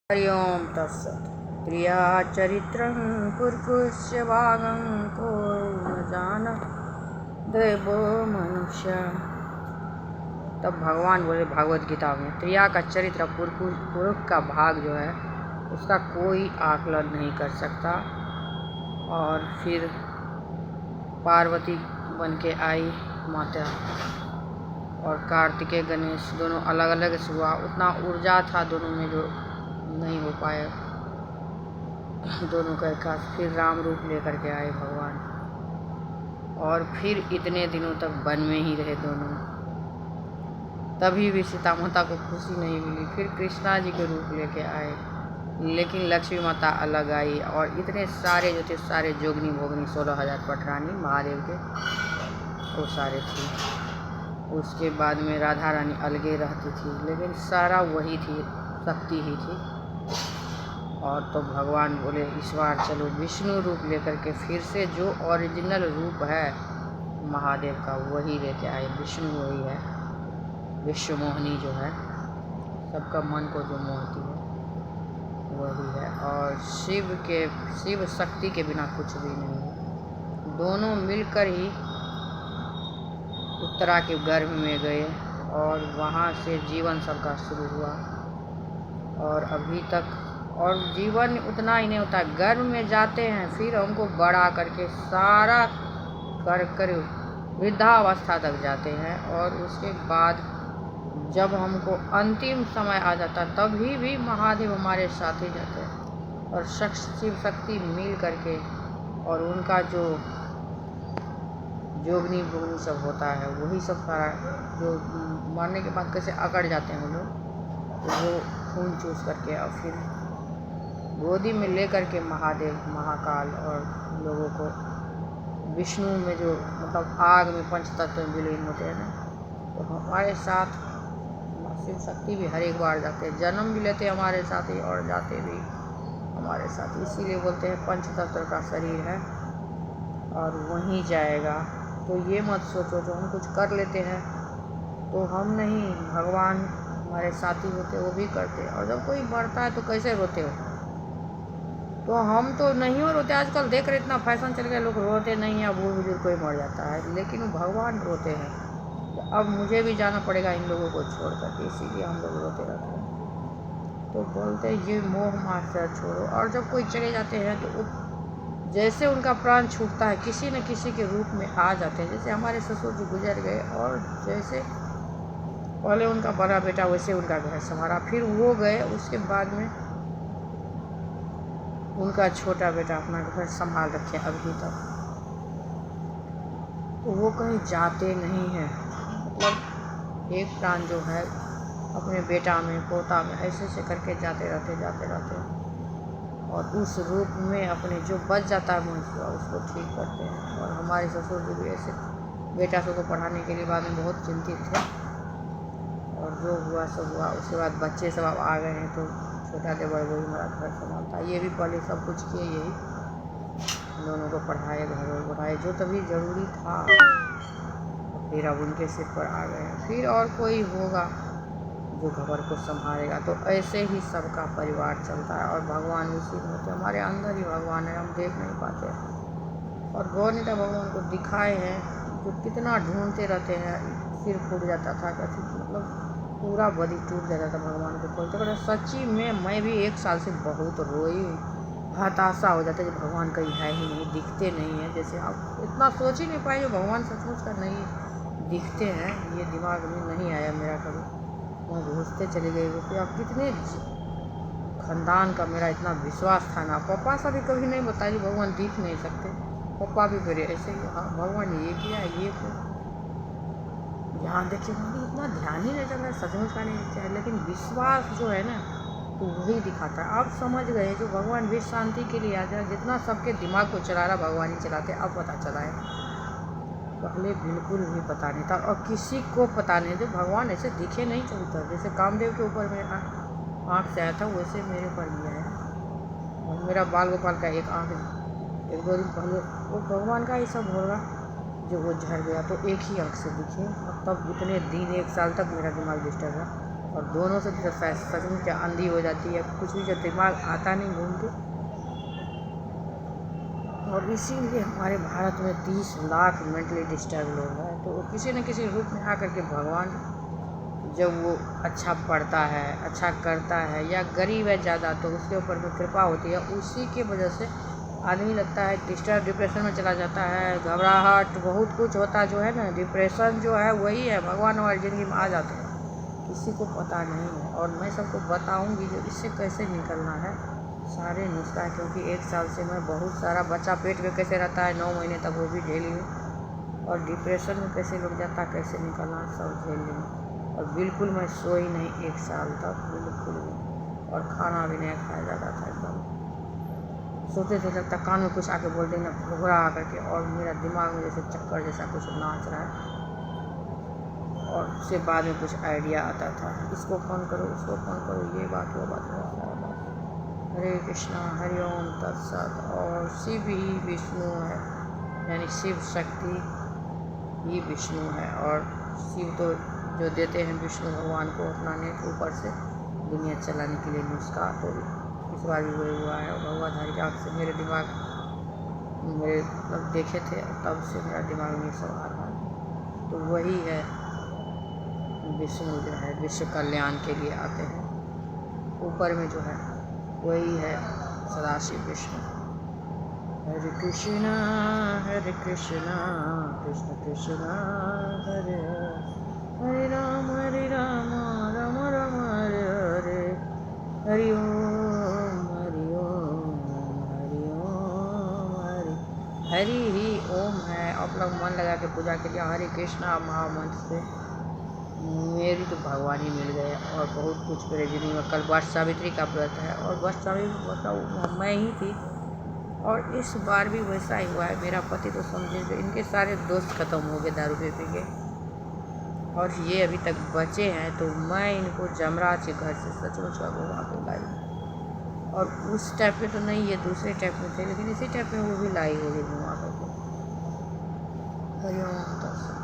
हरि ओम तत्सत्। प्रिया चरित्रं कुर्कुश्च भागं को न जान देवो मनुष्य। तब भगवान बोले भागवत गीता में, प्रिया का चरित्र पुरुष का भाग जो है उसका कोई आकलन नहीं कर सकता। और फिर पार्वती बन के आई माता और कार्तिकेय गणेश दोनों अलग अलग हुआ। उतना ऊर्जा था दोनों में जो नहीं हो पाए दोनों का एक। फिर राम रूप लेकर के आए भगवान और फिर इतने दिनों तक वन में ही रहे दोनों। तभी भी सीता माता को खुशी नहीं मिली। फिर कृष्णा जी के रूप लेके आए, लेकिन लक्ष्मी माता अलग आई। और इतने सारे जो थे सारे जोगनी भोगनी 16,000 पटरानी महादेव के वो सारे थे। उसके बाद में राधा रानी अलगे रहती थी, लेकिन सारा वही थी, शक्ति ही थी। और तो भगवान बोले इस बार चलो विष्णु रूप लेकर के फिर से जो ओरिजिनल रूप है महादेव का वही लेके आए। विष्णु वही है, विश्व मोहिनी जो है, सबका मन को जो मोहती है वही है। और शिव शक्ति के बिना कुछ भी नहीं है। दोनों मिलकर ही उत्तरा के गर्भ में गए और वहाँ से जीवन सबका शुरू हुआ। और अभी तक और जीवन उतना ही नहीं होता, गर्भ में जाते हैं फिर हमको बड़ा करके सारा कर वृद्धावस्था तक जाते हैं। और उसके बाद जब हमको अंतिम समय आ जाता तभी भी महादेव हमारे साथ ही जाते हैं। और शिव शक्ति मिल करके और उनका जो जोगनी भोगनी सब होता है वही सब सारा जो मरने के बाद कैसे अकड़ जाते हैं वो लोग, तो वो खून चूस करके और फिर गोदी में ले करके महादेव महाकाल और लोगों को विष्णु में जो मतलब आग में पंचतत्व में विलीन होते हैं ना, तो हमारे साथ शिव शक्ति भी हर एक बार जाते हैं, जन्म भी लेते हैं हमारे साथ ही और जाते भी हमारे साथ। इसीलिए बोलते हैं पंचतत्व का शरीर है और वहीं जाएगा। तो ये मत सोचो जो हम कुछ कर लेते हैं तो हम नहीं, भगवान हमारे साथी होते वो भी करते। और जब कोई मरता है तो कैसे रोते हो, तो हम तो नहीं हो रोते। आजकल देख रहे इतना फैशन चल गया, लोग रोते नहीं हैं, बूढ़ बुजुर्ग कोई मर जाता है, लेकिन भगवान रोते हैं। तो अब मुझे भी जाना पड़ेगा इन लोगों को छोड़ करके, इसीलिए हम लोग रोते रहते हैं। तो बोलते हैं ये मोह मार से छोड़ो। और जब कोई चले जाते हैं तो जैसे उनका प्राण छूटता है किसी न किसी के रूप में आ जाते हैं। जैसे हमारे ससुर जी गुजर गए और जैसे पहले उनका बड़ा बेटा वैसे उनका घर संभाला, फिर वो गए, उसके बाद में उनका छोटा बेटा अपना घर संभाल रखे अभी तक। तो वो कहीं जाते नहीं हैं, मतलब एक प्राण जो है अपने बेटा में पोता में ऐसे करके जाते रहते और उस रूप में अपने जो बच जाता है मनुष्य उसको ठीक करते हैं। और हमारे ससुर जी भी ऐसे बेटा सबको पढ़ाने के लिए बाद में बहुत चिंतित थे और जो हुआ सब हुआ। उसके बाद बच्चे सब अब आ गए हैं तो छोटा देवर वही हमारा घर संभालता। ये भी पहले सब कुछ किए, यही दोनों को पढ़ाए, घर और बढ़ाए जो तभी ज़रूरी था। फिर अब उनके सिर पर आ गए हैं, फिर और कोई होगा जो घर को संभालेगा। तो ऐसे ही सबका परिवार चलता है और भगवान उसी में होते। हमारे अंदर ही भगवान है, हम देख नहीं पाते। और गौरनीता भगवान को दिखाए हैं जो कितना ढूंढते रहते हैं, सिर फूट जाता था कभी, मतलब पूरा बॉडी टूट जाता था भगवान को खोलते। सच्ची में मैं भी 1 साल से बहुत रोई, हताशा हो जाता है जब भगवान कहीं है ही नहीं, दिखते नहीं है। जैसे आप इतना सोच ही नहीं पाए जो भगवान सचमुच का नहीं दिखते हैं, ये दिमाग में नहीं आया मेरा कभी। मैं घुसते चली गई उसके। अब कितने खानदान का मेरा इतना विश्वास था ना, पापा से भी कभी नहीं बताया भगवान दिख नहीं सकते। पापा भी मेरे ऐसे ही, हाँ भगवान ये किया ये तो ध्यान देखिए, इतना ध्यान ही नहीं चल रहा, सचमुच का नहीं दिखता है। लेकिन विश्वास जो है ना तो वही दिखाता है। अब समझ गए जो भगवान विश्व शांति के लिए आ जाए, जितना सबके दिमाग को चला रहा भगवान ही चलाते। अब पता चला है, पहले बिल्कुल भी पता नहीं था और किसी को पता नहीं था। भगवान ऐसे दिखे नहीं चलता, जैसे कामदेव के ऊपर मेरा आँख से आया था वैसे मेरे पर भी आया। और मेरा बाल गोपाल का एक आँख 1-2 दिन पहले वो भगवान का ही सब होगा जो वो झड़ गया, तो एक ही आँख से दिखे। और तब इतने दिन 1 साल तक मेरा दिमाग डिस्टर्ब रहा। और दोनों से तो सचमुच क्या अंधी हो जाती है, कुछ भी जो दिमाग आता नहीं घूम के। और इसीलिए हमारे भारत में 30 लाख मेंटली डिस्टर्ब लोग हैं। तो किसी न किसी रूप में आकर के भगवान जब वो अच्छा पढ़ता है, अच्छा करता है, या गरीब है ज़्यादा तो उसके ऊपर भी कृपा होती है, उसी की वजह से आदमी लगता है डिस्टर्ब डिप्रेशन में चला जाता है, घबराहट बहुत कुछ होता जो है ना, डिप्रेशन जो है वही है, भगवान हमारी ज़िंदगी में आ जाते हैं, किसी को पता नहीं है। और मैं सबको बताऊंगी जो इससे कैसे निकलना है, सारे नुस्खा है, क्योंकि 1 साल से मैं बहुत सारा बच्चा पेट में कैसे रहता है 9 महीने तक वो भी झेली हूँ, और डिप्रेशन में कैसे लग जाता है, कैसे निकलना सब झेल ली हूँ। और बिल्कुल मैं सोई नहीं 1 साल तक, बिल्कुल भी, और खाना भी नहीं खाया जाता था एकदम। सोते थे लगता कान में कुछ आके बोल देना, घबरा आकर के, और मेरा दिमाग में जैसे चक्कर जैसा कुछ नाच रहा है, और उसके बाद में कुछ आइडिया आता था, इसको फ़ोन करो, उसको फ़ोन करो, ये बात वो बात वो सारा बात। हरे कृष्णा हरि ओम तत्सत। और शिव ही विष्णु है, यानी शिव शक्ति ही विष्णु है, और शिव तो जो देते हैं विष्णु भगवान को अपना नेत्र ऊपर से दुनिया चलाने के लिए नुस्खा, तो इस बार भी वही हुआ है। भगवाधारी आँख से मेरे दिमाग मेरे मतलब देखे थे, तब से मेरा दिमाग में सब आ रहा है। तो वही है विष्णु जो है, विश्व कल्याण के लिए आते हैं, ऊपर में जो है वही है सदाशिव विष्णु। हरे कृष्णा कृष्ण कृष्ण हरे हरे, हरे राम राम राम हरे हरे, हरि ओम हरि ओम हरि ओम हरि हरि ही ओम है। आप लोग मन लगा के पूजा करिए हरे कृष्णा महामंत्र से, मेरी तो भगवान ही मिल गए। और बहुत कुछ मेरे जिंदगी में, कल वट सावित्री का व्रत है, और वट सावित्री बताऊँ मैं ही थी, और इस बार भी वैसा ही हुआ है। मेरा पति तो समझे जो इनके सारे दोस्त खत्म हो गए दारू पी के, और ये अभी तक बचे हैं, तो मैं इनको जमराज के घर से सचमुच का घुमा के लाई। और उस टाइप में तो नहीं, ये दूसरे टाइप में थे, लेकिन इसी टाइप में वो भी लाई होगी घुमा करके। हरिओम।